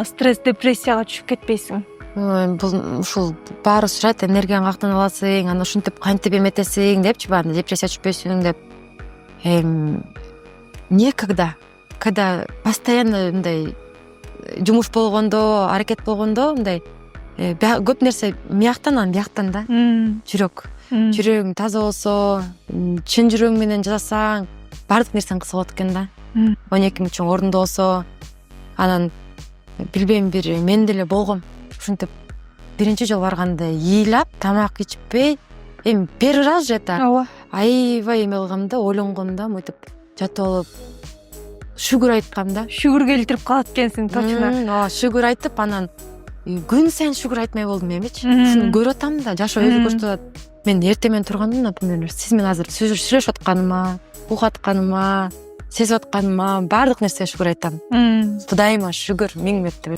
стресс депрессияга түшүп кетпейсиң? Бул ушул баары сурайт, энергияң каяктан аласың, аны ушинтип кантип эметесиң депчи, баары депрессия түшпөйсүң деп. Некогда, когда постоянно мындай жумуш болгондо, аракет болгондо, мындай көп нерсе мияктан, анан бияктан да. Жүрөгүң таза болсо, чын жүрөгүң менен жасасаң, баардык нерсең кызык болот экен да. 12 мүчөң орунду болсо, анан билбейм, бир мен деле болгом. Ушинтип биринчи жолу барганда ыйлап, тамак ичпей, эми первый раз же это Ооба. аябай эме кылгам да, ойлонгом да, мынтип жатып алып шүгүр айткам да. Шүгүр келтирип калат экенсиң, точно. Ооба, шүгүр айтып, анан күн сайын шүгүр айтмай болдум эмичи. Ушуну көрүп атам да, жашоо өзү көрсөтөт. Мен эртең менен турганда, например, сиз менен азыр сүйлөшүп атканыма, угуп атканыма, сезип атканыма, баардык нерсеге шүгүр айтам. Кудайыма шүгүр, миң мертебе.